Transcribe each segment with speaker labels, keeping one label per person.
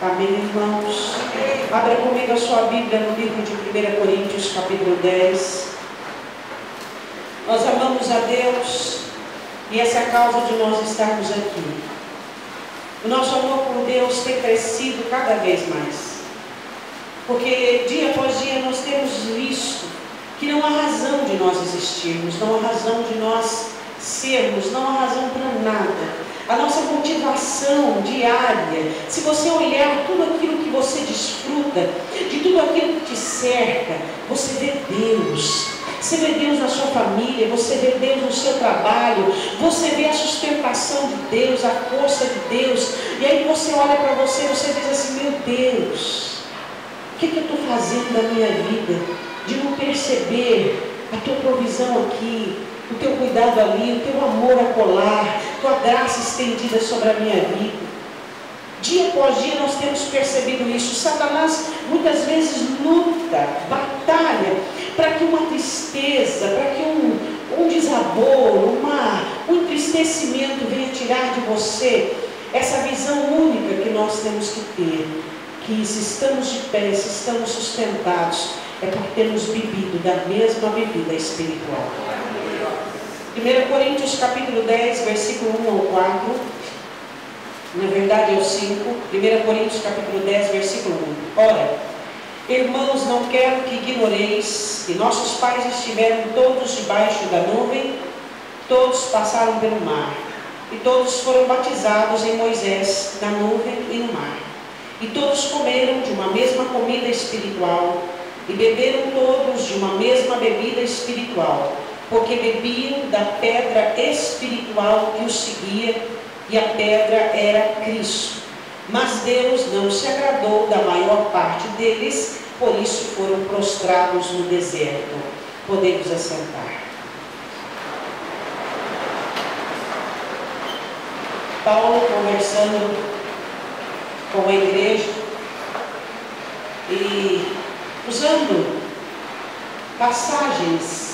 Speaker 1: Amém, irmãos? Abra comigo a sua Bíblia no livro de 1 Coríntios, capítulo 10. Nós amamos a Deus e essa é a causa de nós estarmos aqui. O nosso amor por Deus tem crescido cada vez mais. Porque dia após dia nós temos visto que não há razão de nós existirmos, não há razão de nós sermos, não há razão para nada. A nossa motivação diária, se você olhar tudo aquilo que você desfruta, de tudo aquilo que te cerca, você vê Deus. Você vê Deus na sua família, você vê Deus no seu trabalho, você vê a sustentação de Deus, a força de Deus. E aí você olha para você e você diz assim, meu Deus, o que eu estou fazendo da minha vida? De não perceber a tua provisão aqui, o teu cuidado ali, o teu amor acolá, tua graça estendida sobre a minha vida. Dia após dia nós temos percebido isso. Satanás muitas vezes luta, batalha, para que uma tristeza, para que um desaboro, um entristecimento venha tirar de você essa visão única que nós temos que ter. Que se estamos de pé, se estamos sustentados, é porque temos bebido da mesma bebida espiritual. 1 Coríntios capítulo 10, versículo 1 ao 4, na verdade é o 5, 1 Coríntios capítulo 10, versículo 1. Ora, irmãos, não quero que ignoreis que nossos pais estiveram todos debaixo da nuvem, todos passaram pelo mar, e todos foram batizados em Moisés, na nuvem e no mar. E todos comeram de uma mesma comida espiritual, e beberam todos de uma mesma bebida espiritual, porque bebiam da pedra espiritual que os seguia, e a pedra era Cristo. Mas Deus não se agradou da maior parte deles, por isso foram prostrados no deserto. Podemos assentar. Paulo conversando com a igreja e usando passagens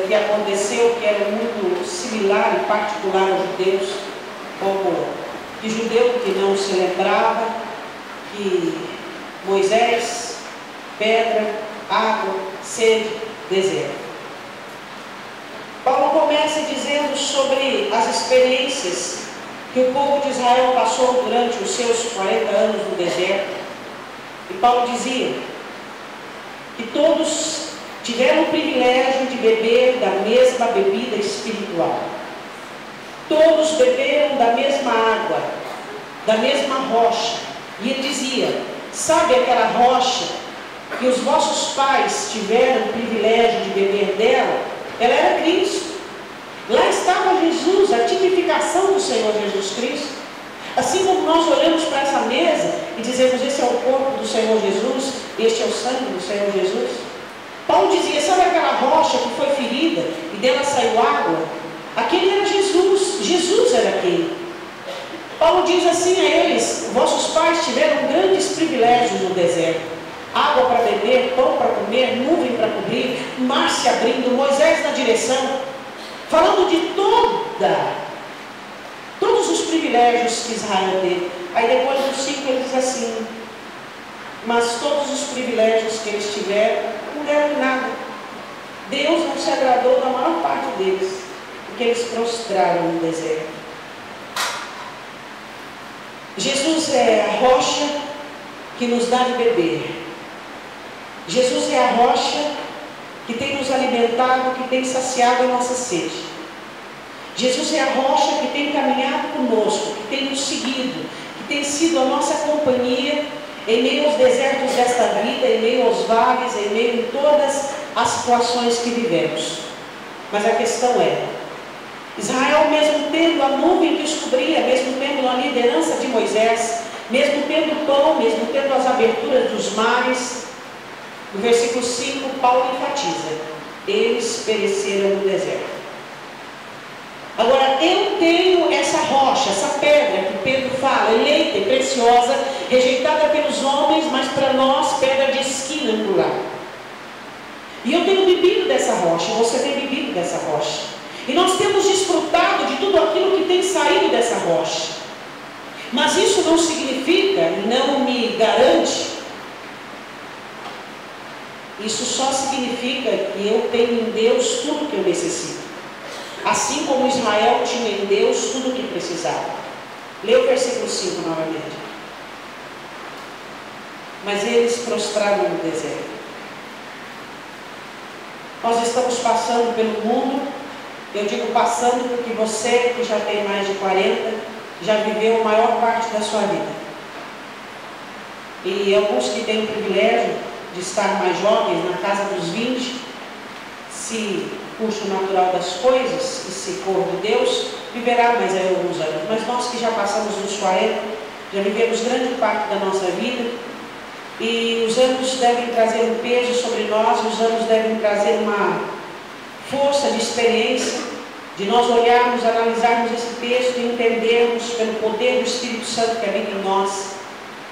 Speaker 1: que aconteceu, que era muito similar e particular aos judeus, como de judeu que não se lembrava que Moisés, pedra, água, sede, deserto. Paulo começa dizendo sobre as experiências que o povo de Israel passou durante os seus 40 anos no deserto. E Paulo dizia que todos tiveram o privilégio de beber da mesma bebida espiritual. Todos beberam da mesma água, da mesma rocha. E ele dizia, sabe aquela rocha que os vossos pais tiveram o privilégio de beber dela? Ela era Cristo. Lá estava Jesus, a tipificação do Senhor Jesus Cristo. Assim como nós olhamos para essa mesa e dizemos, esse é o corpo do Senhor Jesus, este é o sangue do Senhor Jesus. Paulo dizia, sabe aquela rocha que foi ferida e dela saiu água? Aquele era Jesus, Jesus era aquele. Paulo diz assim a eles, vossos pais tiveram grandes privilégios no deserto. Água para beber, pão para comer, nuvem para cobrir, mar se abrindo, Moisés na direção. Falando de todos os privilégios que Israel teve. Aí depois do 5 ele diz assim, mas todos os privilégios que eles tiveram, não deram nada. Deus não se agradou da maior parte deles, porque eles prostraram no deserto. Jesus é a rocha que nos dá de beber. Jesus é a rocha que tem nos alimentado, que tem saciado a nossa sede. Jesus é a rocha que tem caminhado conosco, que tem nos seguido, que tem sido a nossa companhia em meio aos desertos desta vida, em meio aos vales, em meio a todas as situações que vivemos. Mas a questão é, Israel, mesmo tendo a nuvem que os cobria, mesmo tendo a liderança de Moisés, mesmo tendo o pão, mesmo tendo as aberturas dos mares, no versículo 5, Paulo enfatiza, eles pereceram no deserto. Agora, eu tenho essa rocha, essa pedra que Pedro fala, eleita e preciosa, rejeitada pelos homens, mas para nós, pedra de esquina angular. E eu tenho bebido dessa rocha, você tem bebido dessa rocha. E nós temos desfrutado de tudo aquilo que tem saído dessa rocha. Mas isso não significa, não me garante, isso só significa que eu tenho em Deus tudo que eu necessito. Assim como Israel tinha em Deus tudo o que precisava. Lê o versículo 5 novamente. Mas eles prostraram no deserto. Nós estamos passando pelo mundo, eu digo passando porque você que já tem mais de 40, já viveu a maior parte da sua vida. E alguns que têm o privilégio de estar mais jovens, na casa dos 20, se curso natural das coisas, e se for de Deus, viverá mais aí alguns anos. Mas nós que já passamos dos 40, já vivemos grande parte da nossa vida, e os anos devem trazer um peso sobre nós, os anos devem trazer uma força de experiência, de nós olharmos, analisarmos esse texto e entendermos pelo poder do Espírito Santo que habita em nós,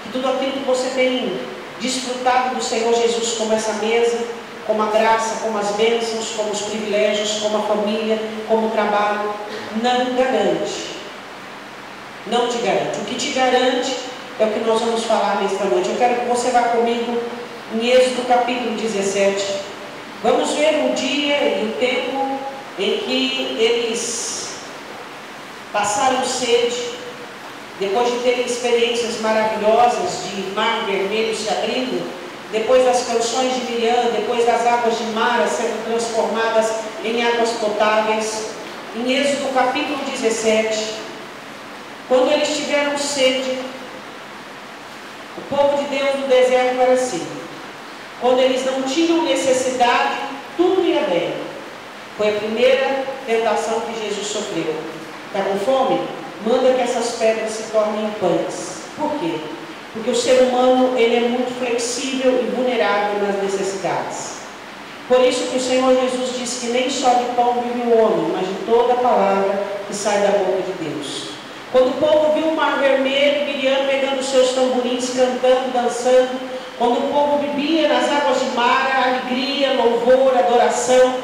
Speaker 1: que tudo aquilo que você tem desfrutado do Senhor Jesus, como essa mesa, como a graça, como as bênçãos, como os privilégios, como a família, como o trabalho, não garante. Não te garante. O que te garante é o que nós vamos falar nesta noite. Eu quero que você vá comigo em Êxodo capítulo 17. Vamos ver o dia e o tempo em que eles passaram sede, depois de terem experiências maravilhosas de mar vermelho se abrindo, depois das canções de Miriam, depois das águas de Mara sendo transformadas em águas potáveis. Em Êxodo capítulo 17, quando eles tiveram sede, o povo de Deus no deserto era assim. Quando eles não tinham necessidade, tudo ia bem. Foi a primeira tentação que Jesus sofreu. Está com fome? Manda que essas pedras se tornem pães. Por quê? Porque o ser humano ele é muito flexível e vulnerável nas necessidades. Por isso que o Senhor Jesus disse que nem só de pão vive o homem, mas de toda a palavra que sai da boca de Deus. Quando o povo viu o mar vermelho, Miriam pegando seus tamborins, cantando, dançando, quando o povo bebia nas águas de Mara, alegria, louvor, adoração,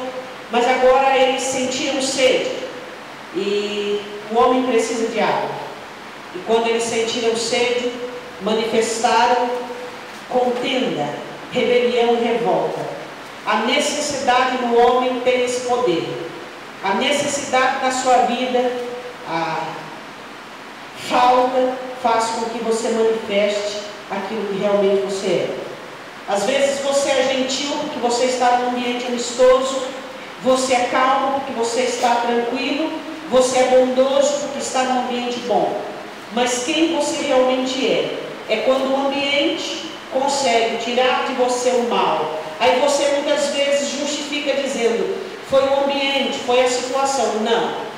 Speaker 1: mas agora eles sentiam sede. E o homem precisa de água. E quando eles sentiram sede, manifestaram contenda, rebelião e revolta. A necessidade no homem tem esse poder. A necessidade na sua vida, a falta faz com que você manifeste aquilo que realmente você é. Às vezes você é gentil porque você está num ambiente amistoso, você é calmo porque você está tranquilo, você é bondoso porque está num ambiente bom. Mas quem você realmente é quando o ambiente consegue tirar de você o mal. Aí você muitas vezes justifica dizendo, foi o ambiente, foi a situação. Não.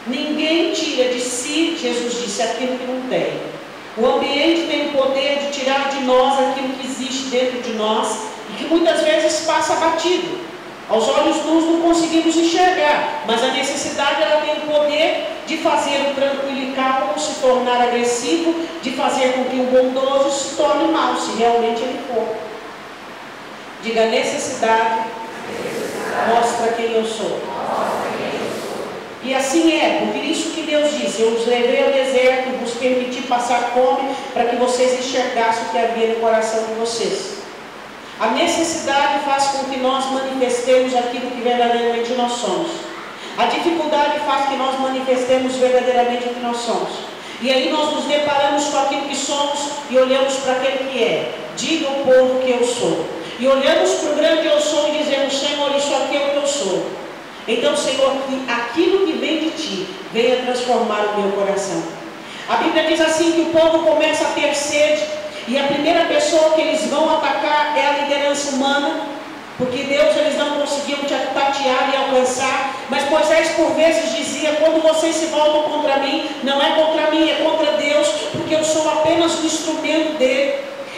Speaker 1: Ninguém tira de si, Jesus disse, aquilo que não tem. O ambiente tem o poder de tirar de nós aquilo que existe dentro de nós e que muitas vezes passa batido. Aos olhos nus não conseguimos enxergar, mas a necessidade ela tem o poder de fazer o tranquilo e calmo se tornar agressivo, de fazer com que o bondoso se torne mau, se realmente ele for. Diga, necessidade mostra quem eu sou. E assim é, por isso que Deus disse, eu os levei ao deserto e vos permiti passar fome para que vocês enxergassem o que havia no coração de vocês. A necessidade faz com que nós manifestemos aquilo que verdadeiramente nós somos. A dificuldade faz que nós manifestemos verdadeiramente o que nós somos. E aí nós nos deparamos com aquilo que somos e olhamos para aquele que é. Diga ao povo que eu sou. E olhamos para o grande eu sou e dizemos, Senhor, isso aqui é o que eu sou. Então, Senhor, que aquilo que vem de Ti venha transformar o meu coração. A Bíblia diz assim que o povo começa a ter sede e a primeira pessoa que eles vão atacar é a liderança humana, porque Deus eles não conseguiam tatear e alcançar, mas Moisés por vezes dizia, quando vocês se voltam contra mim, não é contra mim, é contra Deus, porque eu sou apenas um instrumento dele.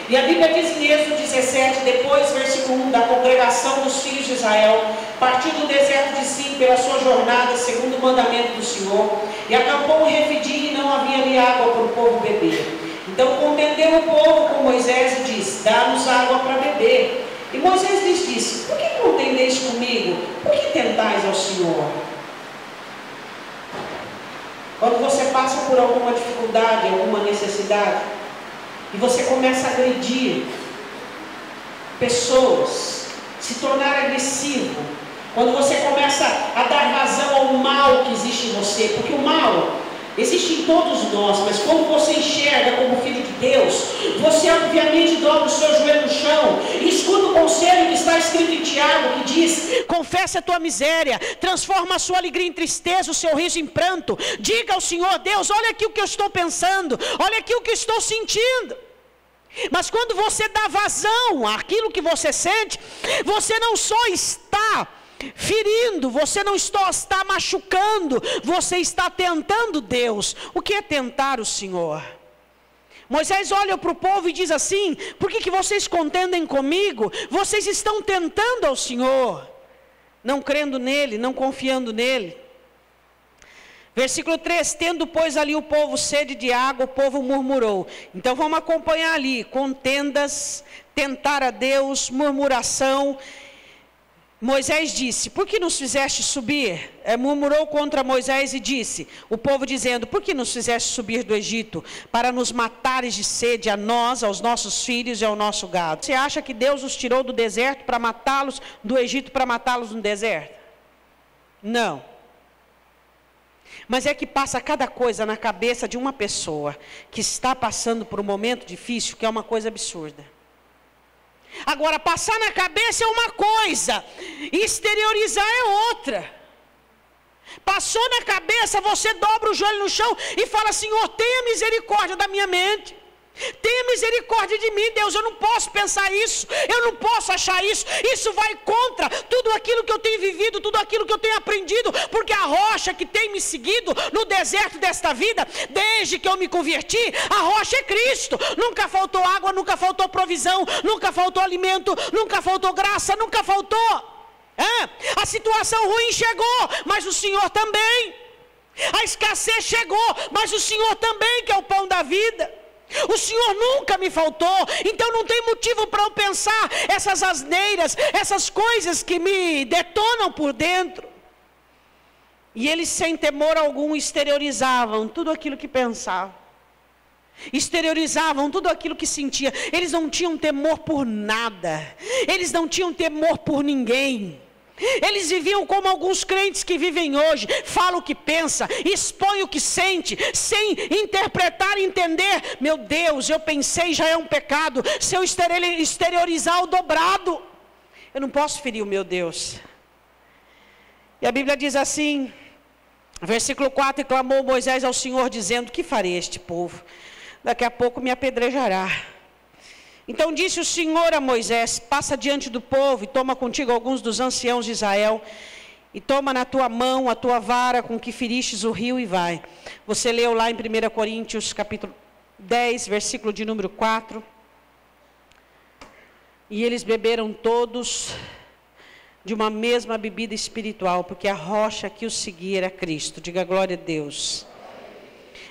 Speaker 1: E a Bíblia diz em Êxodo 17, depois, versículo 1, da congregação dos filhos de Israel, partiu do deserto de Sim pela sua jornada, segundo o mandamento do Senhor, e acampou em Refidim e não havia ali água para o povo beber. Então contendeu o povo com Moisés e disse, dá-nos água para beber. E Moisés lhes disse, por que contendeis comigo? Por que tentais ao Senhor? Quando você passa por alguma dificuldade, alguma necessidade, e você começa a agredir pessoas, se tornar agressivo, quando você começa a dar vazão ao mal que existe em você, porque o mal existe em todos nós, mas quando você enxerga como filho de Deus, você obviamente dobra o seu joelho no chão e escuta o conselho que está escrito em Tiago, que diz: confessa a tua miséria, transforma a sua alegria em tristeza, o seu riso em pranto, diga ao Senhor Deus: olha aqui o que eu estou pensando, olha aqui o que eu estou sentindo. Mas quando você dá vazão àquilo que você sente, você não só está ferindo, você não está machucando, você está tentando Deus. O que é tentar o Senhor? Moisés olha para o povo e diz assim: por que vocês contendem comigo? Vocês estão tentando ao Senhor, não crendo nele, não confiando nele. Versículo 3, tendo pois ali o povo sede de água, o povo murmurou. Então vamos acompanhar ali, contendas, tentar a Deus, murmuração. Moisés disse: por que nos fizeste subir? Murmurou contra Moisés e disse, o povo dizendo: por que nos fizeste subir do Egito? Para nos matares de sede a nós, aos nossos filhos e ao nosso gado. Você acha que Deus os tirou do deserto para matá-los, do Egito para matá-los no deserto? Não. Mas é que passa cada coisa na cabeça de uma pessoa que está passando por um momento difícil, que é uma coisa absurda. Agora, passar na cabeça é uma coisa, exteriorizar é outra. Passou na cabeça, você dobra o joelho no chão e fala: Senhor, tenha misericórdia da minha mente, tenha misericórdia de mim, Deus, eu não posso pensar isso, eu não posso achar isso, isso vai contra tudo aquilo que eu tenho vivido, tudo aquilo que eu tenho aprendido, porque a rocha que tem me seguido no deserto desta vida, desde que eu me converti, a rocha é Cristo. Nunca faltou água, nunca faltou provisão, nunca faltou alimento, nunca faltou graça, nunca faltou. A situação ruim chegou, mas o Senhor também. A escassez chegou, mas o Senhor também, que é o pão da vida. O Senhor nunca me faltou, então não tem motivo para eu pensar essas asneiras, essas coisas que me detonam por dentro. E eles, sem temor algum, exteriorizavam tudo aquilo que pensavam, exteriorizavam tudo aquilo que sentia. Eles não tinham temor por nada, eles não tinham temor por ninguém. Eles viviam como alguns crentes que vivem hoje, falam o que pensa, expõe o que sente, sem interpretar e entender. Meu Deus, eu pensei, já é um pecado, se eu exteriorizar o dobrado, eu não posso ferir o meu Deus. E a Bíblia diz assim, versículo 4, e clamou Moisés ao Senhor, dizendo: que farei a este povo? Daqui a pouco me apedrejará. Então disse o Senhor a Moisés: passa diante do povo e toma contigo alguns dos anciãos de Israel, e toma na tua mão a tua vara com que feristes o rio e vai. Você leu lá em 1 Coríntios capítulo 10, versículo de número 4. E eles beberam todos de uma mesma bebida espiritual, porque a rocha que os seguia era Cristo. Diga glória a Deus.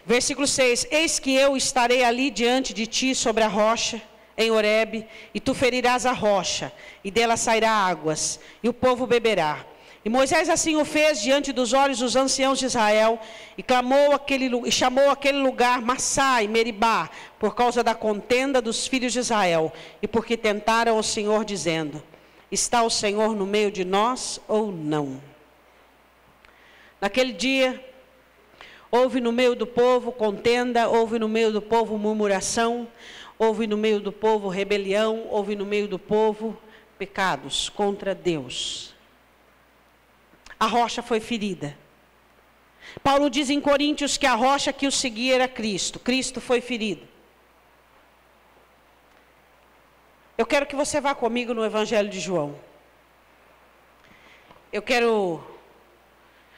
Speaker 1: Versículo 6, eis que eu estarei ali diante de ti sobre a rocha, em Horebe, e tu ferirás a rocha, e dela sairá águas, e o povo beberá. E Moisés assim o fez diante dos olhos dos anciãos de Israel, e chamou aquele lugar Massá e Meribá, por causa da contenda dos filhos de Israel, e porque tentaram o Senhor, dizendo: está o Senhor no meio de nós ou não? Naquele dia, houve no meio do povo contenda, houve no meio do povo murmuração, houve no meio do povo rebelião, houve no meio do povo pecados contra Deus. A rocha foi ferida. Paulo diz em Coríntios que a rocha que o seguia era Cristo. Cristo foi ferido. Eu quero que você vá comigo no Evangelho de João. Eu quero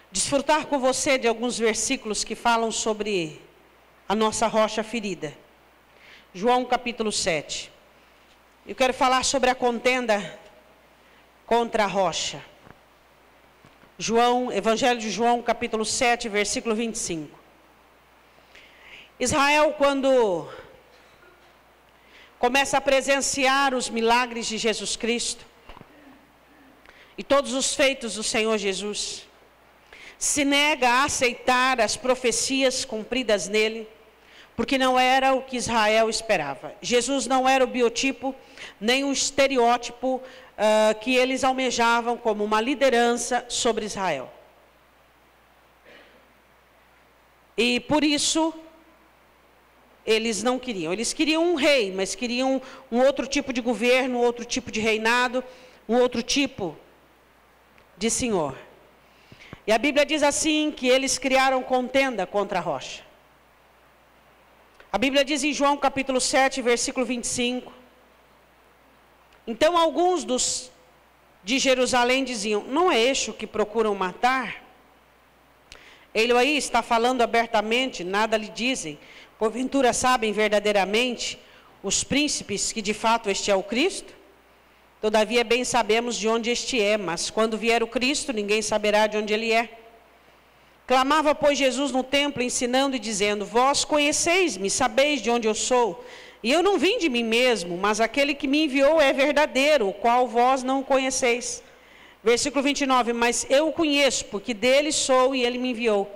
Speaker 1: desfrutar com você de alguns versículos que falam sobre a nossa rocha ferida. João capítulo 7. Eu quero falar sobre a contenda contra a rocha. Evangelho de João capítulo 7, versículo 25. Israel, quando começa a presenciar os milagres de Jesus Cristo e todos os feitos do Senhor Jesus, se nega a aceitar as profecias cumpridas nele, porque não era o que Israel esperava. Jesus não era o biotipo, nem o estereótipo que eles almejavam como uma liderança sobre Israel. E por isso, eles não queriam. Eles queriam um rei, mas queriam um outro tipo de governo, outro tipo de reinado, um outro tipo de senhor. E a Bíblia diz assim, que eles criaram contenda contra a rocha. A Bíblia diz em João capítulo 7, versículo 25. Então alguns de Jerusalém diziam, não é este o que procuram matar? Ele aí está falando abertamente, nada lhe dizem. Porventura sabem verdadeiramente os príncipes que de fato este é o Cristo? Todavia bem sabemos de onde este é, mas quando vier o Cristo, ninguém saberá de onde ele é. Clamava, pois, Jesus no templo, ensinando e dizendo, vós conheceis-me, sabeis de onde eu sou. E eu não vim de mim mesmo, mas aquele que me enviou é verdadeiro, o qual vós não conheceis. Versículo 29, mas eu o conheço, porque dele sou e ele me enviou.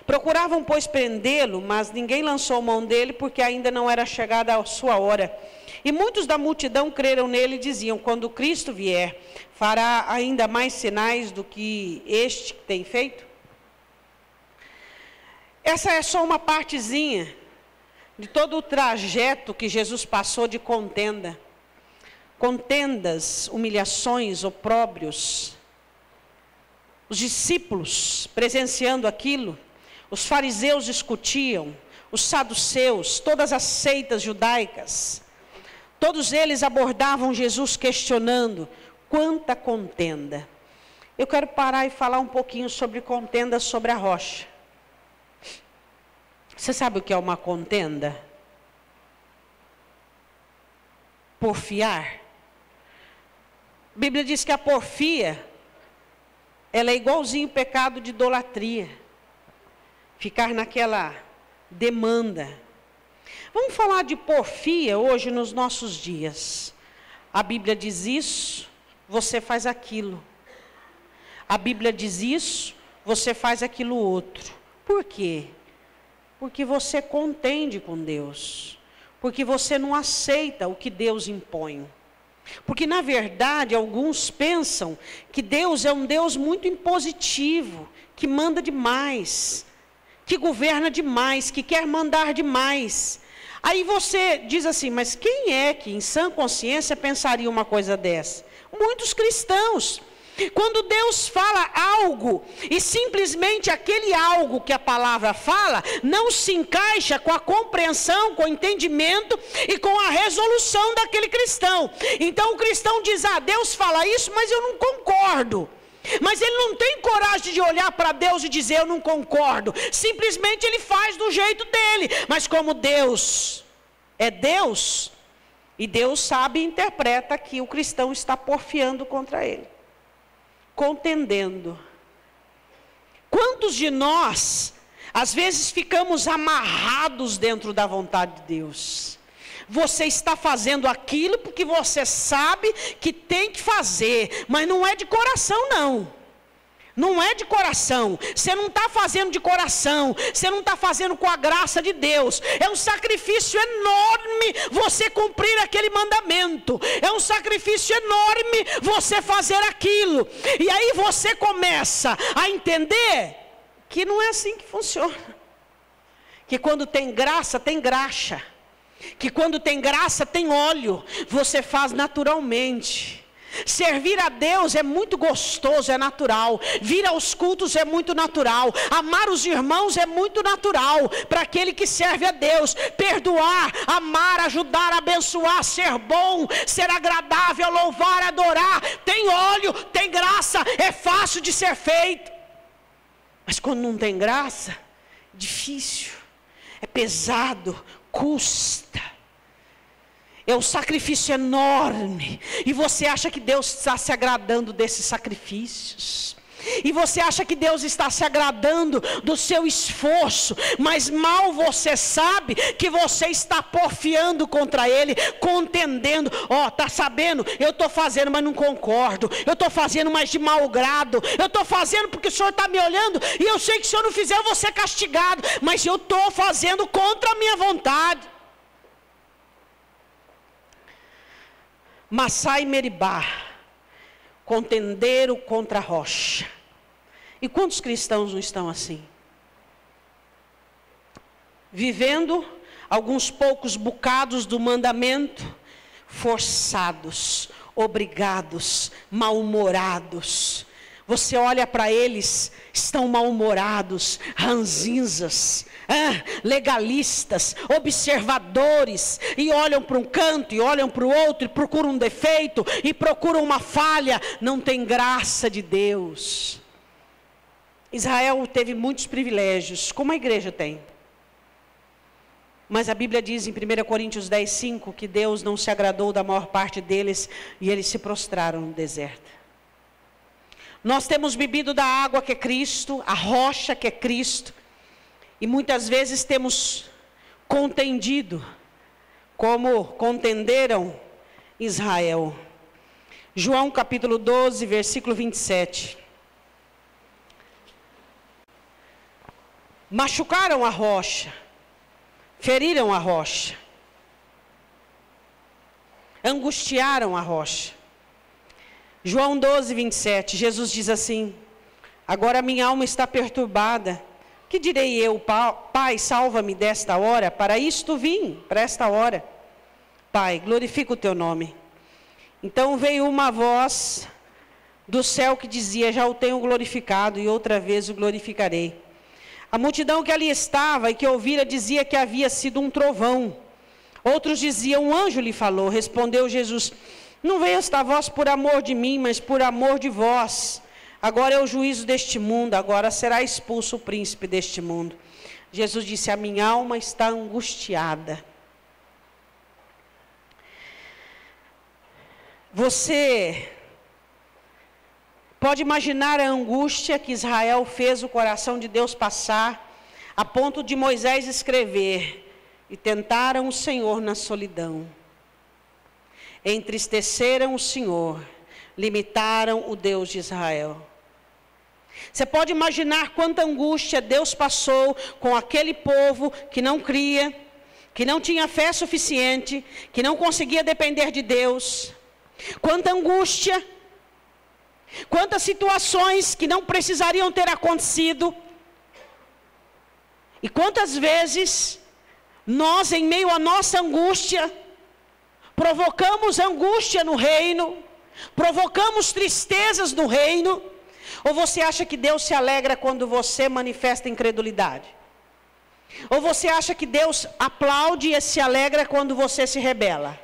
Speaker 1: Procuravam, pois, prendê-lo, mas ninguém lançou mão dele, porque ainda não era chegada a sua hora. E muitos da multidão creram nele e diziam, quando Cristo vier, fará ainda mais sinais do que este tem feito? Essa é só uma partezinha de todo o trajeto que Jesus passou de contenda. Contendas, humilhações, opróbrios. Os discípulos presenciando aquilo, os fariseus discutiam, os saduceus, todas as seitas judaicas. Todos eles abordavam Jesus questionando, quanta contenda. Eu quero parar e falar um pouquinho sobre contenda sobre a rocha. Você sabe o que é uma contenda? Porfiar. A Bíblia diz que a porfia, ela é igualzinho o pecado de idolatria. Ficar naquela demanda. Vamos falar de porfia hoje nos nossos dias. A Bíblia diz isso, você faz aquilo. A Bíblia diz isso, você faz aquilo outro. Por quê? Porque você contende com Deus. Porque você não aceita o que Deus impõe. Porque na verdade alguns pensam que Deus é um Deus muito impositivo, que manda demais, que governa demais, que quer mandar demais. Aí você diz assim, mas quem é que em sã consciência pensaria uma coisa dessa? Muitos cristãos. Quando Deus fala algo e simplesmente aquele algo que a palavra fala não se encaixa com a compreensão, com o entendimento e com a resolução daquele cristão. Então o cristão diz, Deus fala isso, mas eu não concordo. Mas ele não tem coragem de olhar para Deus e dizer, eu não concordo. Simplesmente ele faz do jeito dele. Mas como Deus é Deus, e Deus sabe e interpreta que o cristão está porfiando contra ele. Contendendo. Quantos de nós, às vezes ficamos amarrados dentro da vontade de Deus? Você está fazendo aquilo porque você sabe que tem que fazer, mas não é de coração não. Não é de coração, você não está fazendo de coração, você não está fazendo com a graça de Deus. É um sacrifício enorme você cumprir aquele mandamento. É um sacrifício enorme você fazer aquilo. E aí você começa a entender que não é assim que funciona. Que quando tem graça, tem graxa. Que quando tem graça, tem óleo. Você faz naturalmente. Servir a Deus é muito gostoso, é natural. Vir aos cultos é muito natural. Amar os irmãos é muito natural para aquele que serve a Deus. Perdoar, amar, ajudar, abençoar, ser bom, ser agradável, louvar, adorar. Tem óleo, tem graça, é fácil de ser feito. Mas quando não tem graça, difícil, é pesado, custa. É um sacrifício enorme. E você acha que Deus está se agradando desses sacrifícios? E você acha que Deus está se agradando do seu esforço, mas mal você sabe que você está porfiando contra Ele, contendendo. Está sabendo? Eu estou fazendo, mas não concordo. Eu estou fazendo, mas de mau grado. Eu estou fazendo porque o Senhor está me olhando, e eu sei que se eu não fizer eu vou ser castigado, mas eu estou fazendo contra a minha vontade. Massá e Meribá contenderam contra a rocha. E quantos cristãos não estão assim? Vivendo alguns poucos bocados do mandamento, forçados, obrigados, mal-humorados. Você olha para eles, estão mal-humorados, ranzinzas, legalistas, observadores, e olham para um canto, e olham para o outro, e procuram um defeito, e procuram uma falha. Não tem graça de Deus. Israel teve muitos privilégios, como a igreja tem. Mas a Bíblia diz em 1 Coríntios 10:5 que Deus não se agradou da maior parte deles, e eles se prostraram no deserto. Nós temos bebido da água que é Cristo, a rocha que é Cristo, e muitas vezes temos contendido, como contenderam Israel. João capítulo 12, versículo 27. Machucaram a rocha, feriram a rocha, angustiaram a rocha. João 12, 27, Jesus diz assim: agora minha alma está perturbada, que direi eu? Pai, salva-me desta hora, para isto vim, para esta hora. Pai, glorifica o teu nome. Então veio uma voz do céu que dizia: já o tenho glorificado, e outra vez o glorificarei. A multidão que ali estava e que ouvira dizia que havia sido um trovão. Outros diziam: um anjo lhe falou. Respondeu Jesus: não veio esta voz por amor de mim, mas por amor de vós. Agora é o juízo deste mundo, agora será expulso o príncipe deste mundo. Jesus disse: a minha alma está angustiada. Você pode imaginar a angústia que Israel fez o coração de Deus passar, a ponto de Moisés escrever: e tentaram o Senhor na solidão. Entristeceram o Senhor, limitaram o Deus de Israel. Você pode imaginar quanta angústia Deus passou com aquele povo que não cria, que não tinha fé suficiente, que não conseguia depender de Deus. Quanta angústia, quantas situações que não precisariam ter acontecido. E quantas vezes nós, em meio à nossa angústia, provocamos angústia no reino, provocamos tristezas no reino. Ou você acha que Deus se alegra quando você manifesta incredulidade? Ou você acha que Deus aplaude e se alegra quando você se rebela?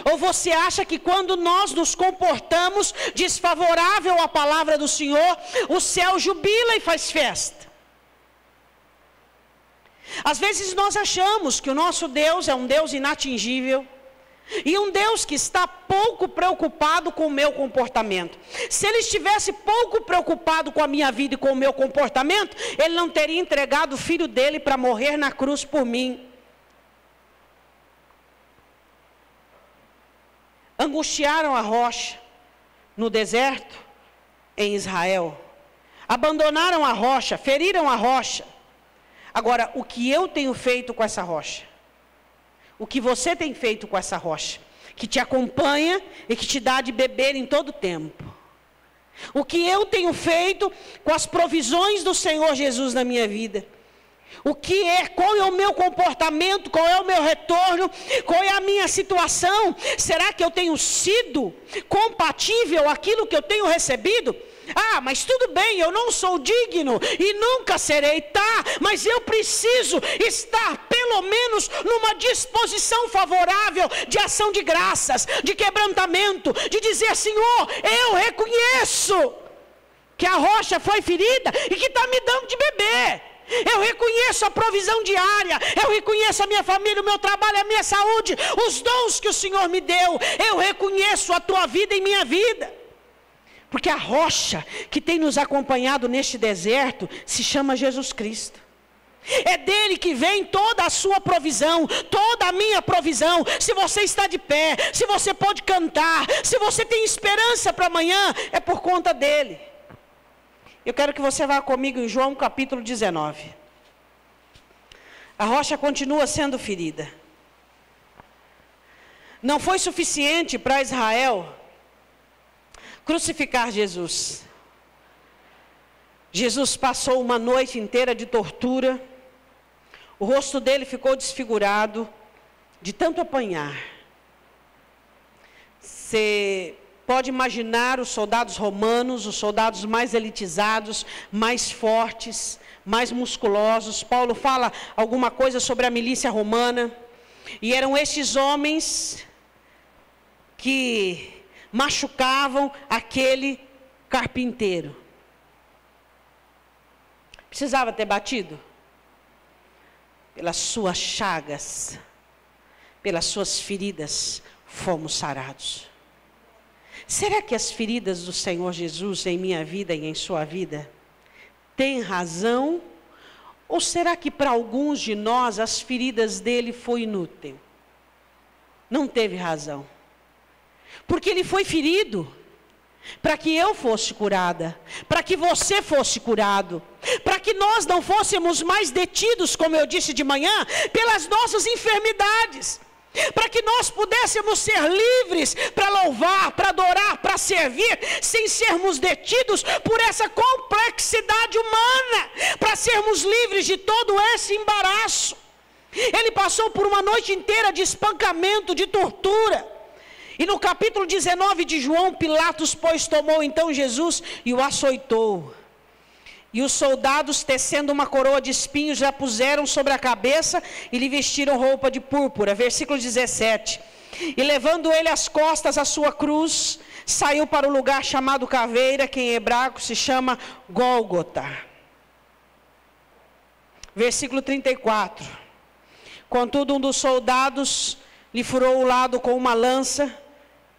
Speaker 1: Ou você acha que quando nós nos comportamos desfavorável à palavra do Senhor, o céu jubila e faz festa? Às vezes nós achamos que o nosso Deus é um Deus inatingível, e um Deus que está pouco preocupado com o meu comportamento. Se Ele estivesse pouco preocupado com a minha vida e com o meu comportamento, Ele não teria entregado o Filho dele para morrer na cruz por mim. Angustiaram a rocha no deserto em Israel. Abandonaram a rocha, feriram a rocha. Agora, o que eu tenho feito com essa rocha? O que você tem feito com essa rocha, que te acompanha e que te dá de beber em todo tempo? O que eu tenho feito com as provisões do Senhor Jesus na minha vida? Qual é o meu comportamento, qual é o meu retorno, qual é a minha situação? Será que eu tenho sido compatível àquilo que eu tenho recebido? Ah, mas tudo bem, eu não sou digno e nunca serei, tá? Mas eu preciso estar pelo menos numa disposição favorável de ação de graças, de quebrantamento, de dizer: Senhor, eu reconheço que a rocha foi ferida e que está me dando de beber. Eu reconheço a provisão diária, eu reconheço a minha família, o meu trabalho, a minha saúde, os dons que o Senhor me deu. Eu reconheço a tua vida em minha vida. Porque a rocha que tem nos acompanhado neste deserto se chama Jesus Cristo. É dele que vem toda a sua provisão, toda a minha provisão. Se você está de pé, se você pode cantar, se você tem esperança para amanhã, é por conta dele. Eu quero que você vá comigo em João capítulo 19. A rocha continua sendo ferida. Não foi suficiente para Israel crucificar Jesus. Jesus passou uma noite inteira de tortura. O rosto dele ficou desfigurado de tanto apanhar. Você pode imaginar os soldados romanos, os soldados mais elitizados, mais fortes, mais musculosos. Paulo fala alguma coisa sobre a milícia romana. E eram estes homens que machucavam aquele carpinteiro. Precisava ter batido? Pelas suas chagas, pelas suas feridas, fomos sarados. Será que as feridas do Senhor Jesus em minha vida e em sua vida têm razão? Ou será que para alguns de nós as feridas dele foi inútil? Não teve razão. Porque ele foi ferido para que eu fosse curada, para que você fosse curado, para que nós não fôssemos mais detidos, como eu disse de manhã, pelas nossas enfermidades, para que nós pudéssemos ser livres para louvar, para adorar, para servir, sem sermos detidos por essa complexidade humana, para sermos livres de todo esse embaraço. Ele passou por uma noite inteira de espancamento, de tortura. E no capítulo 19 de João, Pilatos, pois, tomou então Jesus e o açoitou. E os soldados, tecendo uma coroa de espinhos, já puseram sobre a cabeça e lhe vestiram roupa de púrpura. Versículo 17. E levando ele às costas a sua cruz, saiu para o lugar chamado Caveira, que em hebraico se chama Gólgota. Versículo 34. Contudo, um dos soldados lhe furou o lado com uma lança,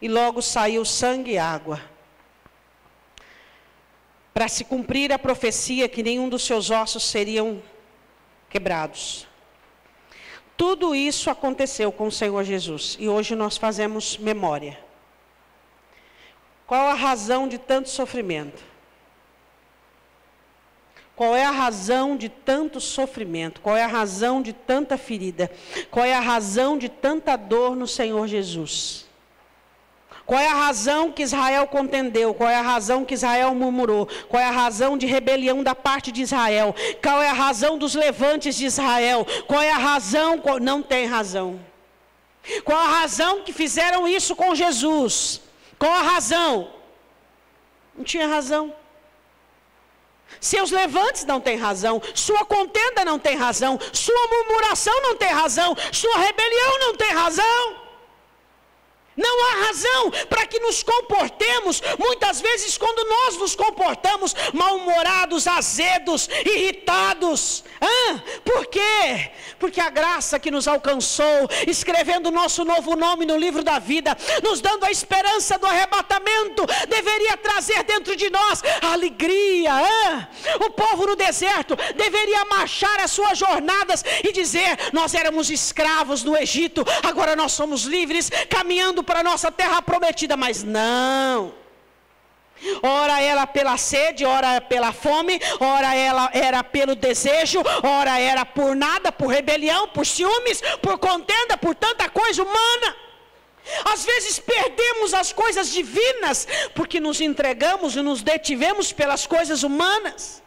Speaker 1: e logo saiu sangue e água. Para se cumprir a profecia que nenhum dos seus ossos seriam quebrados. Tudo isso aconteceu com o Senhor Jesus. E hoje nós fazemos memória. Qual a razão de tanto sofrimento? Qual é a razão de tanto sofrimento? Qual é a razão de tanta ferida? Qual é a razão de tanta dor no Senhor Jesus? Qual é a razão que Israel contendeu? Qual é a razão que Israel murmurou? Qual é a razão de rebelião da parte de Israel? Qual é a razão dos levantes de Israel? Qual é a razão? Não tem razão. Qual a razão que fizeram isso com Jesus? Qual a razão? Não tinha razão. Seus levantes não têm razão, sua contenda não tem razão, sua murmuração não tem razão, sua rebelião não tem razão. Não há razão para que nos comportemos, muitas vezes quando nós nos comportamos mal-humorados, azedos, irritados. Por quê? Porque a graça que nos alcançou, escrevendo o nosso novo nome no livro da vida, nos dando a esperança do arrebatamento, deveria trazer dentro de nós a alegria. O povo no deserto deveria marchar as suas jornadas e dizer: nós éramos escravos no Egito, agora nós somos livres, caminhando para a nossa terra prometida. Mas não. Ora era pela sede, ora pela fome, ora ela era pelo desejo, ora era por nada, por rebelião, por ciúmes, por contenda, por tanta coisa humana. Às vezes perdemos as coisas divinas porque nos entregamos e nos detivemos pelas coisas humanas.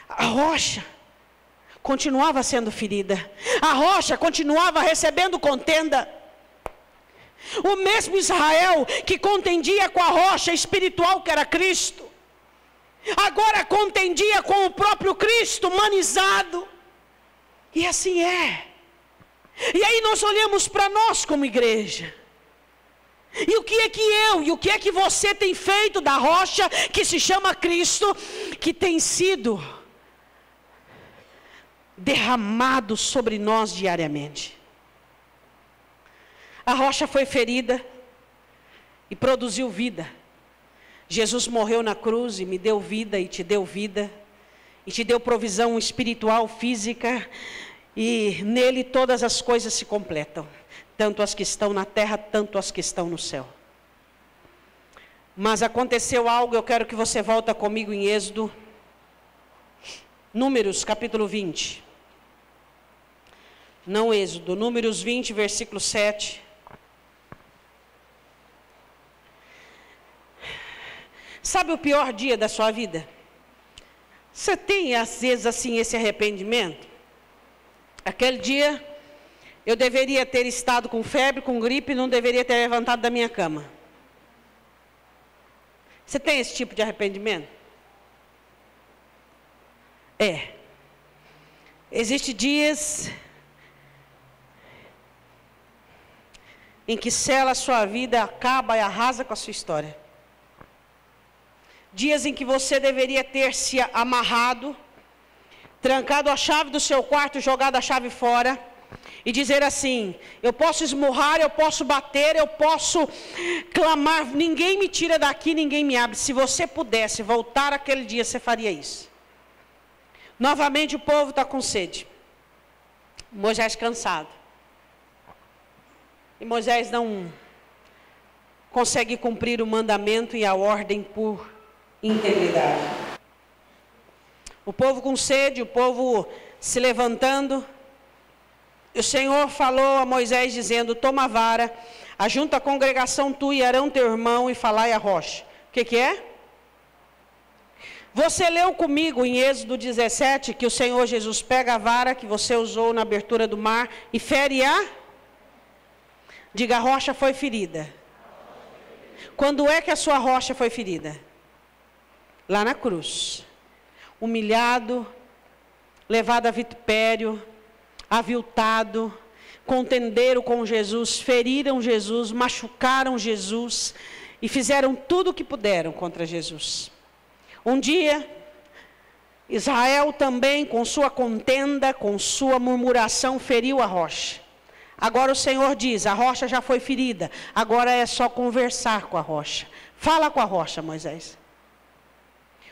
Speaker 1: A rocha continuava sendo ferida, a rocha continuava recebendo contenda. O mesmo Israel que contendia com a rocha espiritual que era Cristo, agora contendia com o próprio Cristo humanizado. E assim é. E aí nós olhamos para nós como igreja. E o que é que eu e o que é que você tem feito da rocha que se chama Cristo, que tem sido derramado sobre nós diariamente? A rocha foi ferida e produziu vida. Jesus morreu na cruz e me deu vida e te deu vida. E te deu provisão espiritual, física. E nele todas as coisas se completam. Tanto as que estão na terra, tanto as que estão no céu. Mas aconteceu algo, eu quero que você volte comigo em Êxodo. Números, capítulo 20. Não Êxodo, Números 20, versículo 7. Sabe o pior dia da sua vida? Você tem, às vezes, assim, esse arrependimento? Aquele dia, eu deveria ter estado com febre, com gripe, e não deveria ter levantado da minha cama. Você tem esse tipo de arrependimento? Existem dias em que sela a sua vida, acaba e arrasa com a sua história. Dias em que você deveria ter se amarrado, trancado a chave do seu quarto, jogado a chave fora, e dizer assim: eu posso esmurrar, eu posso bater, eu posso clamar, ninguém me tira daqui, ninguém me abre. Se você pudesse voltar aquele dia, você faria isso. Novamente o povo está com sede. Moisés cansado. E Moisés não consegue cumprir o mandamento e a ordem por integridade. O povo com sede, o povo se levantando. E o Senhor falou a Moisés dizendo: toma a vara, ajunta a congregação tu e Arão teu irmão e falai a rocha. O que é? Você leu comigo em Êxodo 17 que o Senhor Jesus pega a vara que você usou na abertura do mar e fere a? Diga, a rocha foi ferida. Quando é que a sua rocha foi ferida? Lá na cruz. Humilhado, levado a vitupério, aviltado, contenderam com Jesus, feriram Jesus, machucaram Jesus e fizeram tudo o que puderam contra Jesus. Um dia, Israel também, com sua contenda, com sua murmuração, feriu a rocha. Agora o Senhor diz: a rocha já foi ferida, agora é só conversar com a rocha. Fala com a rocha, Moisés.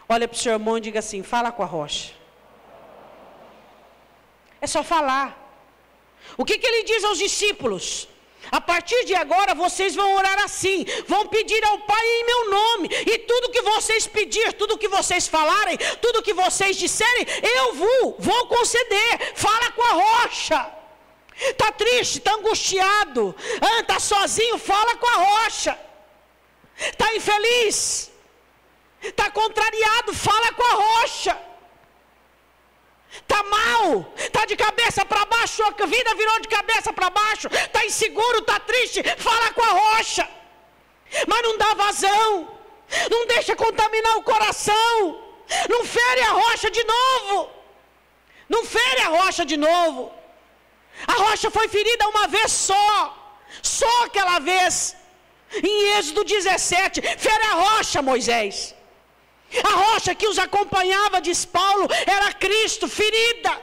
Speaker 1: Olha para o seu irmão e diga assim: fala com a rocha. É só falar. O que ele diz aos discípulos? A partir de agora vocês vão orar assim, vão pedir ao Pai em meu nome, e tudo que vocês pedir, tudo que vocês falarem, tudo que vocês disserem, eu vou conceder. Fala com a rocha. Está triste, está angustiado, está sozinho, fala com a rocha. Está infeliz, está contrariado, fala com a rocha. Está mal, está de cabeça para baixo, sua vida virou de cabeça para baixo, está inseguro, está triste, fala com a rocha. Mas não dá vazão, não deixa contaminar o coração, não fere a rocha de novo, não fere a rocha de novo. A rocha foi ferida uma vez só aquela vez, em Êxodo 17, fere a rocha, Moisés. A rocha que os acompanhava, diz Paulo, era Cristo, ferida.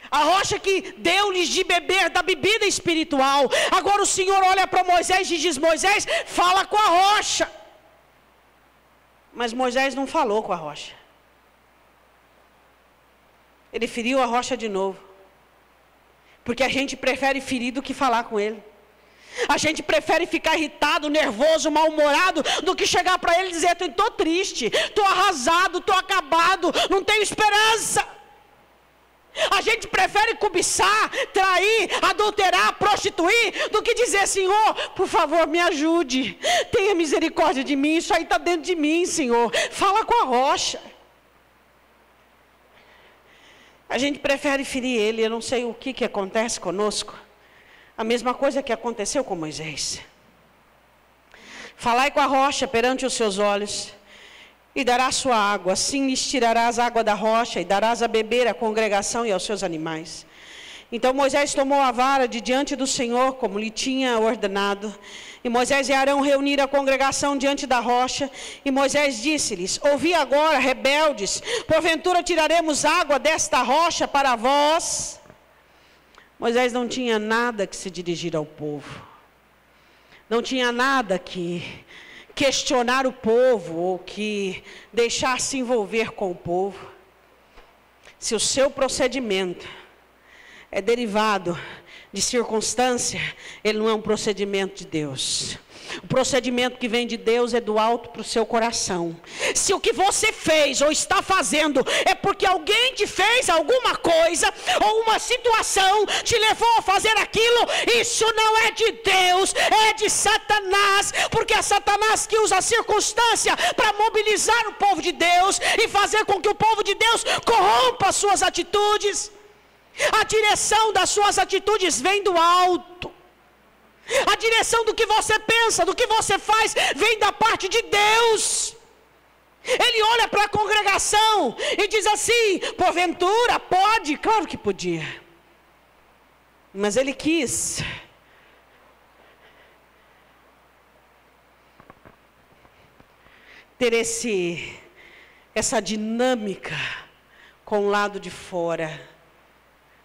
Speaker 1: A rocha que deu-lhes de beber da bebida espiritual. Agora o Senhor olha para Moisés e diz: Moisés, fala com a rocha. Mas Moisés não falou com a rocha. Ele feriu a rocha de novo. Porque a gente prefere ferir do que falar com ele. A gente prefere ficar irritado, nervoso, mal-humorado, do que chegar para ele e dizer: estou triste, estou arrasado, estou acabado, não tenho esperança. A gente prefere cobiçar, trair, adulterar, prostituir, do que dizer: Senhor, por favor, me ajude, tenha misericórdia de mim, isso aí está dentro de mim, Senhor. Fala com a rocha. A gente prefere ferir ele. Eu não sei o que acontece conosco. A mesma coisa que aconteceu com Moisés. Falai com a rocha perante os seus olhos, e dará sua água. Assim lhes tirarás água da rocha, e darás a beber à congregação e aos seus animais. Então Moisés tomou a vara de diante do Senhor, como lhe tinha ordenado. E Moisés e Arão reuniram a congregação diante da rocha. E Moisés disse-lhes: ouvi agora, rebeldes, porventura tiraremos água desta rocha para vós? Moisés não tinha nada que se dirigir ao povo. Não tinha nada que questionar o povo ou que deixar se envolver com o povo. Se o seu procedimento é derivado de circunstância, ele não é um procedimento de Deus. O procedimento que vem de Deus é do alto para o seu coração. Se o que você fez ou está fazendo é porque alguém te fez alguma coisa, ou uma situação te levou a fazer aquilo, isso não é de Deus, é de Satanás, porque é Satanás que usa a circunstância para mobilizar o povo de Deus e fazer com que o povo de Deus corrompa as suas atitudes. A direção das suas atitudes vem do alto. A direção do que você pensa, do que você faz, vem da parte de Deus. Ele olha para a congregação e diz assim: porventura pode? Claro que podia, mas ele quis ter essa dinâmica com o lado de fora.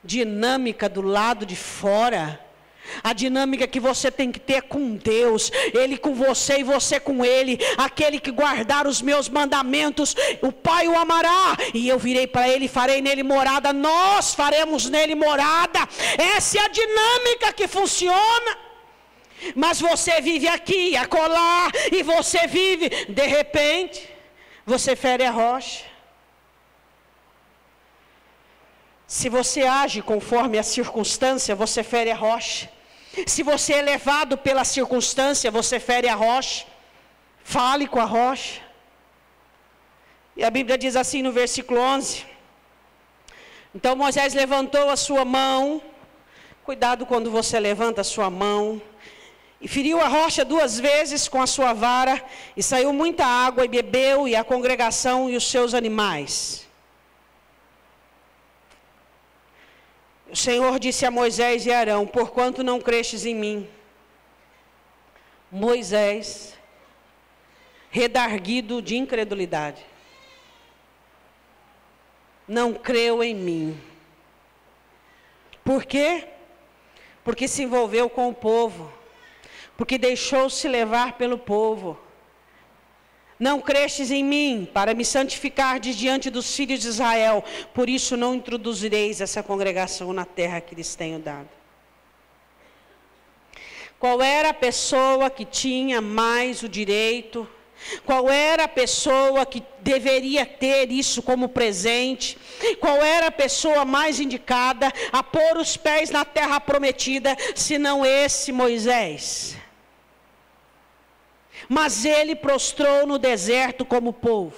Speaker 1: Dinâmica do lado de fora. A dinâmica que você tem que ter com Deus, Ele com você e você com Ele. Aquele que guardar os meus mandamentos, o Pai o amará, e eu virei para Ele e farei nele morada. Nós faremos nele morada. Essa é a dinâmica que funciona. Mas você vive aqui, acolá, e você vive, de repente, você fere a rocha. Se você age conforme a circunstância, você fere a rocha. Se você é levado pela circunstância, você fere a rocha. Fale com a rocha. E a Bíblia diz assim no versículo 11: então Moisés levantou a sua mão. Cuidado quando você levanta a sua mão. E feriu a rocha 2 vezes com a sua vara, e saiu muita água, e bebeu, e a congregação e os seus animais. O Senhor disse a Moisés e a Arão: porquanto não crestes em mim? Moisés, redarguido de incredulidade, não creu em mim. Por quê? Porque se envolveu com o povo, porque deixou-se levar pelo povo. Não crestes em mim, para me santificardes diante dos filhos de Israel. Por isso não introduzireis essa congregação na terra que lhes tenho dado. Qual era a pessoa que tinha mais o direito? Qual era a pessoa que deveria ter isso como presente? Qual era a pessoa mais indicada a pôr os pés na terra prometida, senão esse Moisés? Mas ele prostrou no deserto como povo.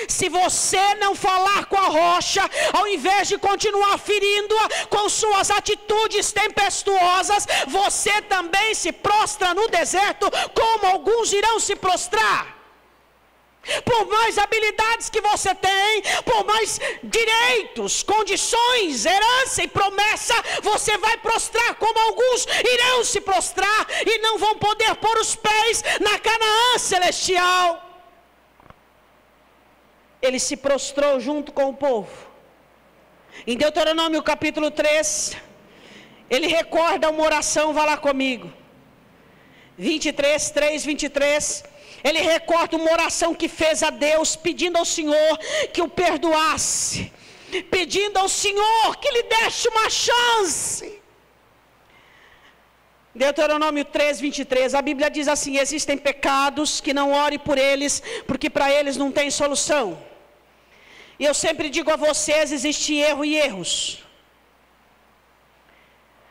Speaker 1: Se você não falar com a rocha, ao invés de continuar ferindo-a com suas atitudes tempestuosas, você também se prostra no deserto, como alguns irão se prostrar. Por mais habilidades que você tem, por mais direitos, condições, herança e promessa, você vai prostrar como alguns irão se prostrar e não vão poder pôr os pés na Canaã celestial. Ele se prostrou junto com o povo. Em Deuteronômio capítulo 3, ele recorda uma oração, vá lá comigo. 23. Ele recorda uma oração que fez a Deus, pedindo ao Senhor que o perdoasse, pedindo ao Senhor que lhe desse uma chance. Deuteronômio 3:23, a Bíblia diz assim: existem pecados que não ore por eles, porque para eles não tem solução. E eu sempre digo a vocês, existe erro e erros.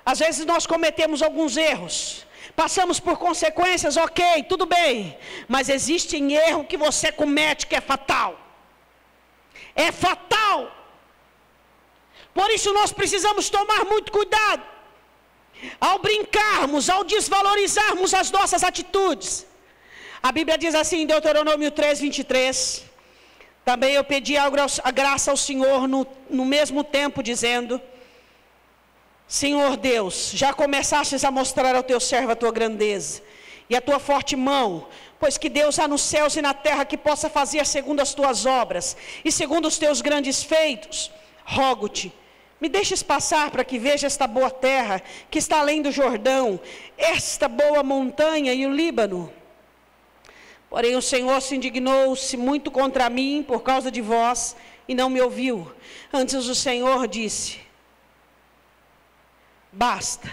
Speaker 1: Às vezes nós cometemos alguns erros, passamos por consequências, ok, tudo bem. Mas existe erro que você comete que é fatal. É fatal. Por isso nós precisamos tomar muito cuidado. Ao brincarmos, ao desvalorizarmos as nossas atitudes. A Bíblia diz assim em Deuteronômio 3:23. Também eu pedi a graça ao Senhor no mesmo tempo, dizendo: Senhor Deus, já começastes a mostrar ao teu servo a tua grandeza e a tua forte mão, pois que Deus há nos céus e na terra que possa fazer segundo as tuas obras e segundo os teus grandes feitos. Rogo-te, me deixes passar para que veja esta boa terra que está além do Jordão, esta boa montanha e o Líbano. Porém o Senhor se indignou-se muito contra mim por causa de vós, e não me ouviu. Antes o Senhor disse: basta,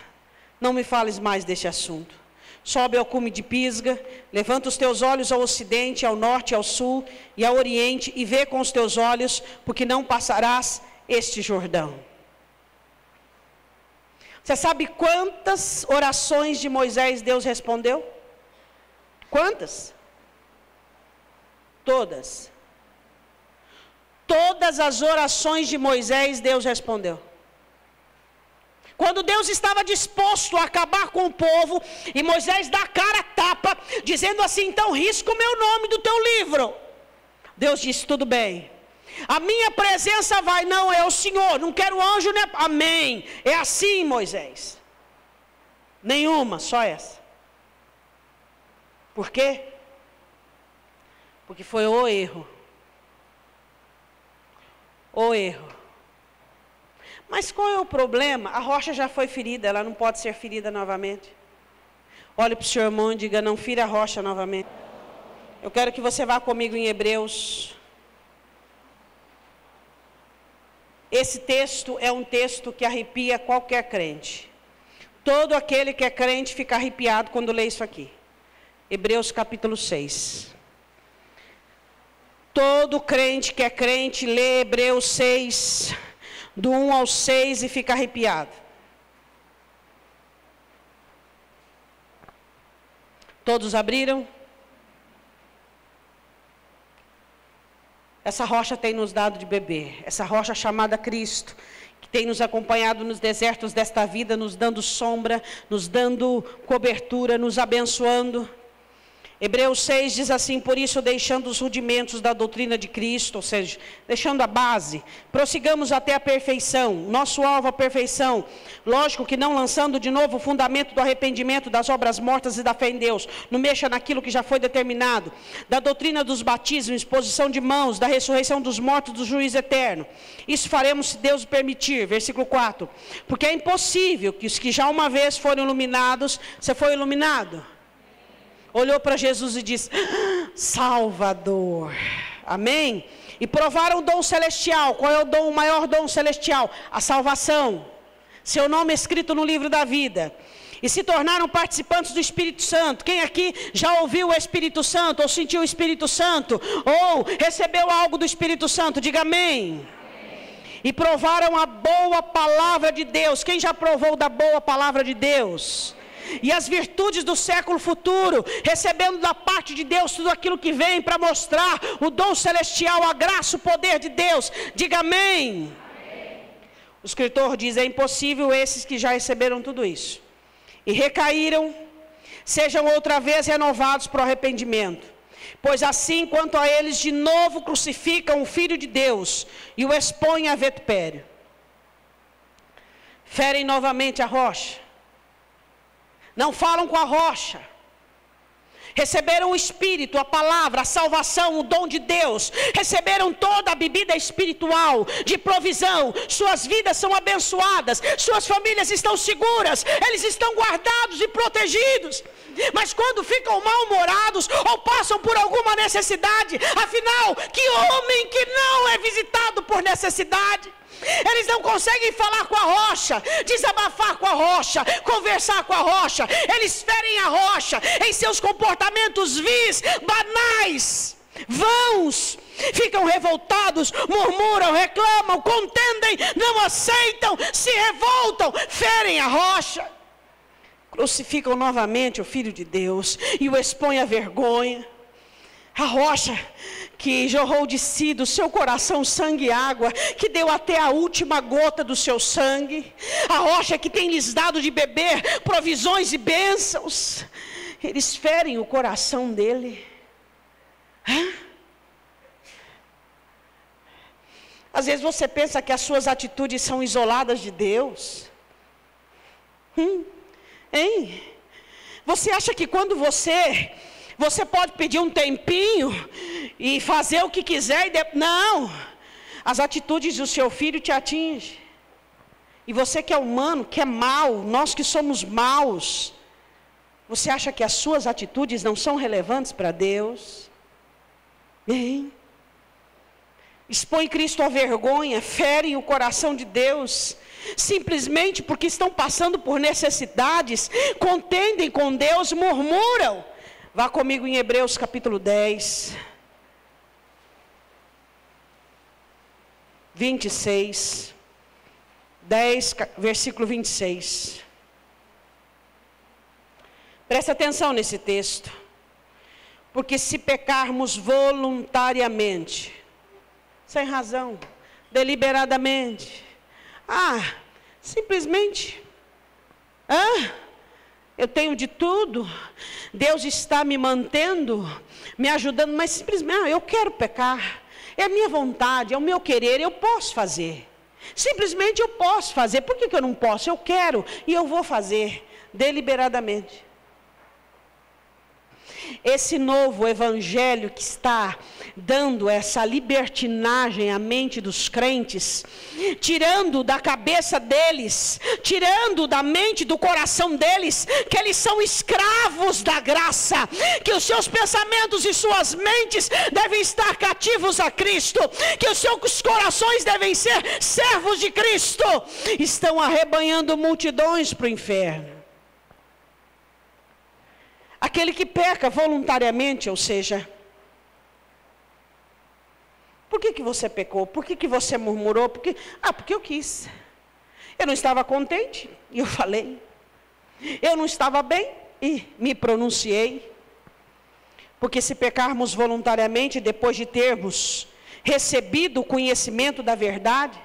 Speaker 1: não me fales mais deste assunto. Sobe ao cume de Pisga, levanta os teus olhos ao ocidente, ao norte, ao sul e ao oriente, e vê com os teus olhos, porque não passarás este Jordão. Você sabe quantas orações de Moisés Deus respondeu? Quantas? Todas. Todas as orações de Moisés Deus respondeu. Quando Deus estava disposto a acabar com o povo, e Moisés dá a cara a tapa, dizendo assim: então risca o meu nome do teu livro. Deus disse: tudo bem, a minha presença vai, não é o Senhor, não quero anjo, né? Amém, é assim, Moisés. Nenhuma, só essa. Por quê? Porque foi o erro. O erro. Mas qual é o problema? A rocha já foi ferida, ela não pode ser ferida novamente. Olhe para o seu irmão e diga: não fira a rocha novamente. Eu quero que você vá comigo em Hebreus. Esse texto é um texto que arrepia qualquer crente. Todo aquele que é crente fica arrepiado quando lê isso aqui. Hebreus capítulo 6. Todo crente que é crente lê Hebreus 6, do 1 ao 6, e fica arrepiado. Todos abriram? Essa rocha tem nos dado de beber. Essa rocha chamada Cristo, que tem nos acompanhado nos desertos desta vida, nos dando sombra, nos dando cobertura, nos abençoando. Hebreus 6 diz assim: por isso, deixando os rudimentos da doutrina de Cristo, ou seja, deixando a base, prossigamos até a perfeição, nosso alvo a perfeição, lógico que não lançando de novo o fundamento do arrependimento, das obras mortas e da fé em Deus, não mexa naquilo que já foi determinado, da doutrina dos batismos, exposição de mãos, da ressurreição dos mortos, do juízo eterno. Isso faremos se Deus permitir, versículo 4, porque é impossível que os que já uma vez foram iluminados, você foi iluminado? Olhou para Jesus e disse: Salvador, amém? E provaram o dom celestial. Qual é o maior dom celestial? A salvação, seu nome é escrito no livro da vida. E se tornaram participantes do Espírito Santo. Quem aqui já ouviu o Espírito Santo, ou sentiu o Espírito Santo, ou recebeu algo do Espírito Santo? Diga amém. E provaram a boa palavra de Deus. Quem já provou da boa palavra de Deus? E as virtudes do século futuro, recebendo da parte de Deus tudo aquilo que vem para mostrar o dom celestial, a graça, o poder de Deus. Diga amém. Amém. O escritor diz: é impossível esses que já receberam tudo isso e recaíram, sejam outra vez renovados para o arrependimento. Pois assim, quanto a eles, de novo crucificam o Filho de Deus e o expõem a vitupério. Ferem novamente a rocha. Não falam com a rocha. Receberam o Espírito, a palavra, a salvação, o dom de Deus. Receberam toda a bebida espiritual de provisão. Suas vidas são abençoadas. Suas famílias estão seguras. Eles estão guardados e protegidos. Mas quando ficam mal-humorados ou passam por alguma necessidade, afinal, que homem que não é visitado por necessidade? Eles não conseguem falar com a rocha, desabafar com a rocha, conversar com a rocha. Eles ferem a rocha em seus comportamentos vis, banais, vãos. Ficam revoltados, murmuram, reclamam, contendem, não aceitam, se revoltam, ferem a rocha. Crucificam novamente o Filho de Deus e o expõem à vergonha. A rocha que jorrou de si do seu coração sangue e água, que deu até a última gota do seu sangue. A rocha que tem lhes dado de beber provisões e bênçãos. Eles ferem o coração dele. Às vezes você pensa que as suas atitudes são isoladas de Deus. Hein? Você acha que quando você pode pedir um tempinho e fazer o que quiser não, as atitudes do seu filho te atingem. E você que é humano, que é mau, nós que somos maus, Você acha que as suas atitudes não são relevantes para Deus? Hein? Expõe Cristo à vergonha, ferem o coração de Deus, simplesmente porque estão passando por necessidades, contendem com Deus, murmuram. Vá comigo em Hebreus capítulo 10, 26, 10, versículo 26. Presta atenção nesse texto. Porque se pecarmos voluntariamente, sem razão, deliberadamente, simplesmente, eu tenho de tudo, Deus está me mantendo, me ajudando, mas simplesmente, eu quero pecar, é a minha vontade, é o meu querer, eu posso fazer, simplesmente eu posso fazer. Por que eu não posso? Eu quero e eu vou fazer, deliberadamente. Esse novo evangelho que está dando essa libertinagem à mente dos crentes, tirando da cabeça deles, tirando da mente, do coração deles, que eles são escravos da graça, que os seus pensamentos e suas mentes devem estar cativos a Cristo, que os seus corações devem ser servos de Cristo, estão arrebanhando multidões para o inferno. Aquele que peca voluntariamente, ou seja, por que você pecou? Por que você murmurou? Porque eu quis. Eu não estava contente e eu falei. Eu não estava bem e me pronunciei. Porque se pecarmos voluntariamente, depois de termos recebido o conhecimento da verdade,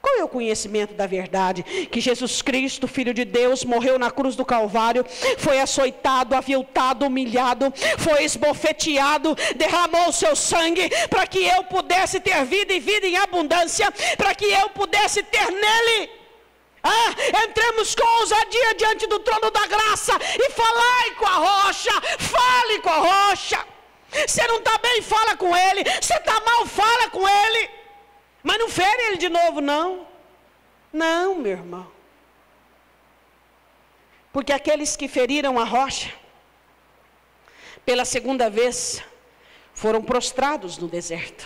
Speaker 1: qual é o conhecimento da verdade? Que Jesus Cristo, Filho de Deus, morreu na cruz do Calvário, foi açoitado, aviltado, humilhado, foi esbofeteado, derramou o seu sangue, para que eu pudesse ter vida e vida em abundância, para que eu pudesse ter nele. Entremos com ousadia diante do trono da graça, e falai com a rocha, fale com a rocha. Você não está bem, fala com ele. Você está mal, fala com ele. Mas não fere ele de novo, não. Não, meu irmão. Porque aqueles que feriram a rocha, pela segunda vez, foram prostrados no deserto.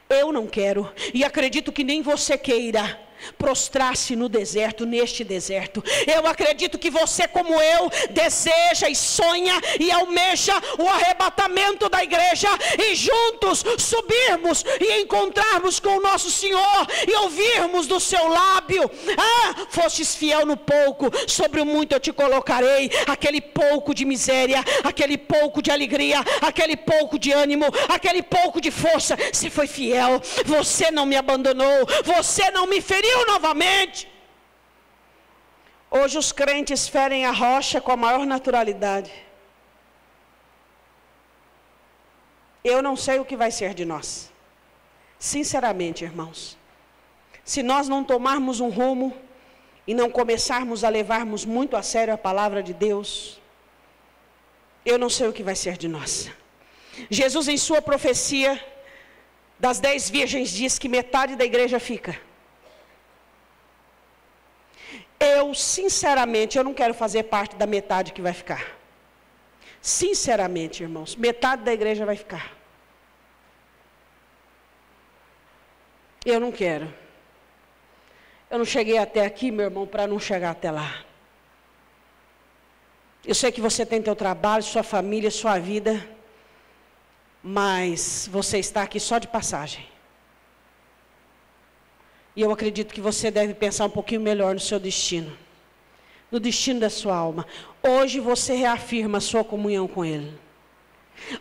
Speaker 1: Eu não quero, e acredito que nem você queira, prostrar-se no deserto, neste deserto. Eu acredito que você, como eu, deseja e sonha e almeja o arrebatamento da igreja, e juntos subirmos e encontrarmos com o nosso Senhor e ouvirmos do seu lábio: fostes fiel no pouco, sobre o muito eu te colocarei. Aquele pouco de miséria, aquele pouco de alegria, aquele pouco de ânimo, aquele pouco de força, você foi fiel, você não me abandonou, você não me feriu novamente. Hoje os crentes ferem a rocha com a maior naturalidade. Eu não sei o que vai ser de nós, sinceramente, irmãos, se nós não tomarmos um rumo e não começarmos a levarmos muito a sério a palavra de Deus. Eu não sei o que vai ser de nós. Jesus, em sua profecia das 10 virgens, diz que metade da igreja fica. Eu, sinceramente, eu não quero fazer parte da metade que vai ficar. Sinceramente, irmãos, metade da igreja vai ficar. Eu não quero. Eu não cheguei até aqui, meu irmão, para não chegar até lá. Eu sei que você tem teu trabalho, sua família, sua vida, mas você está aqui só de passagem. E eu acredito que você deve pensar um pouquinho melhor no seu destino, no destino da sua alma. Hoje você reafirma a sua comunhão com Ele.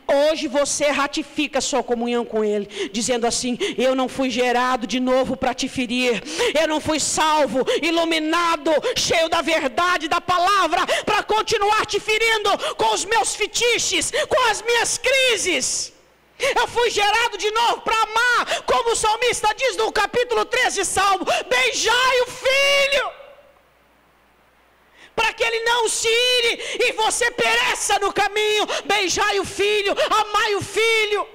Speaker 1: Hoje você ratifica a sua comunhão com Ele, dizendo assim: eu não fui gerado de novo para te ferir. Eu não fui salvo, iluminado, cheio da verdade, da palavra, para continuar te ferindo com os meus fetiches, com as minhas crises. Eu fui gerado de novo para amar, como o salmista diz no capítulo 13 de Salmo: beijai o filho, para que ele não se ire e você pereça no caminho. Beijai o filho, amai o filho.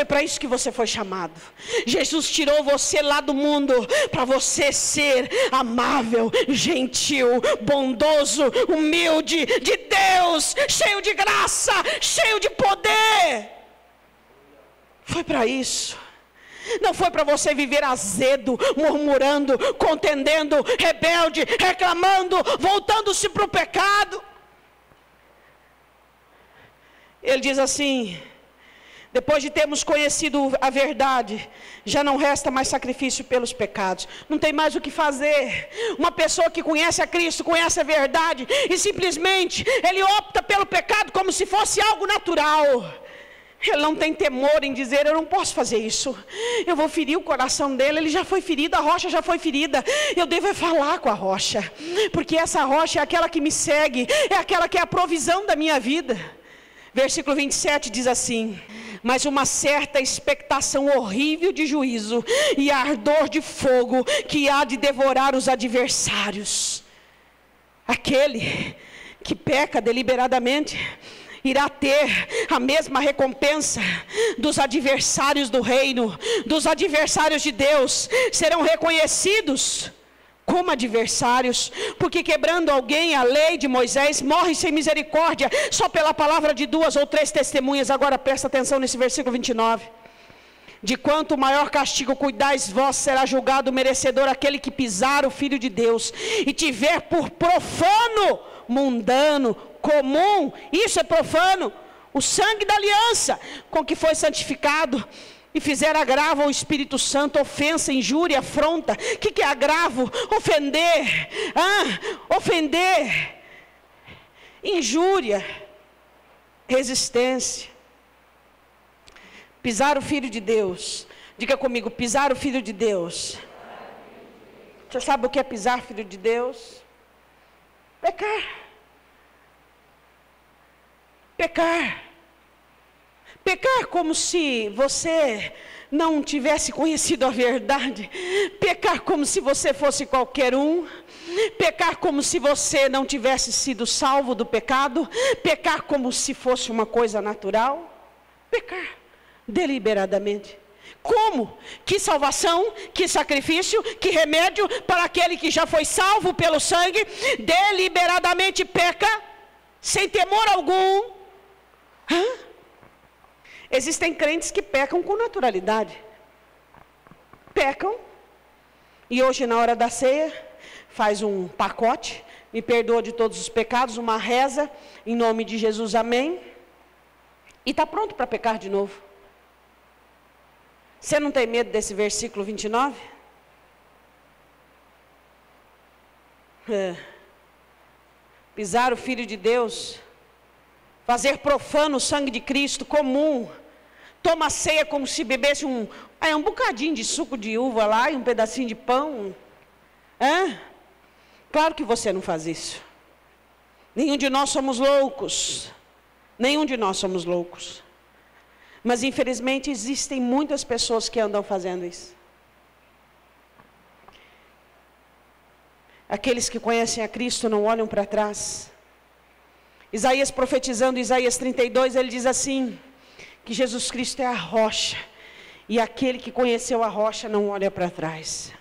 Speaker 1: Foi para isso que você foi chamado. Jesus tirou você lá do mundo para você ser amável, gentil, bondoso, humilde, de Deus, cheio de graça, cheio de poder. Foi para isso. Não foi para você viver azedo, murmurando, contendendo, rebelde, reclamando, voltando-se para o pecado. Ele diz assim: depois de termos conhecido a verdade, já não resta mais sacrifício pelos pecados. Não tem mais o que fazer. Uma pessoa que conhece a Cristo, conhece a verdade, e simplesmente ele opta pelo pecado como se fosse algo natural. Ele não tem temor em dizer: eu não posso fazer isso, eu vou ferir o coração dele. Ele já foi ferido, a rocha já foi ferida. Eu devo falar com a rocha, porque essa rocha é aquela que me segue, é aquela que é a provisão da minha vida. Versículo 27 diz assim: mas uma certa expectação horrível de juízo e ardor de fogo que há de devorar os adversários. Aquele que peca deliberadamente irá ter a mesma recompensa dos adversários do reino, dos adversários de Deus. Serão reconhecidos como adversários, porque quebrando alguém a lei de Moisés, morre sem misericórdia, só pela palavra de 2 ou 3 testemunhas. Agora presta atenção nesse versículo 29. De quanto maior castigo cuidais vós, será julgado merecedor aquele que pisar o Filho de Deus, e tiver por profano, mundano, comum, isso é profano, o sangue da aliança, com que foi santificado, e fizer agravo ao Espírito Santo, ofensa, injúria, afronta. O que é agravo? Ofender, ofender, injúria, resistência. Pisar o Filho de Deus. Diga comigo: pisar o Filho de Deus. Você sabe o que é pisar Filho de Deus? Pecar. Pecar. Pecar como se você não tivesse conhecido a verdade. Pecar como se você fosse qualquer um. Pecar como se você não tivesse sido salvo do pecado. Pecar como se fosse uma coisa natural. Pecar deliberadamente. Como? Que salvação, que sacrifício, que remédio para aquele que já foi salvo pelo sangue. Deliberadamente peca, sem temor algum. Existem crentes que pecam com naturalidade. Pecam. E hoje na hora da ceia, faz um pacote, me perdoa de todos os pecados, uma reza, em nome de Jesus, amém. E está pronto para pecar de novo. Você não tem medo desse versículo 29? Pisar o Filho de Deus, fazer profano o sangue de Cristo, comum. Toma a ceia como se bebesse um bocadinho de suco de uva lá e um pedacinho de pão. Claro que você não faz isso. Nenhum de nós somos loucos. Nenhum de nós somos loucos. Mas infelizmente existem muitas pessoas que andam fazendo isso. Aqueles que conhecem a Cristo não olham para trás. Isaías profetizando, Isaías 32, ele diz assim: que Jesus Cristo é a rocha, e aquele que conheceu a rocha não olha para trás.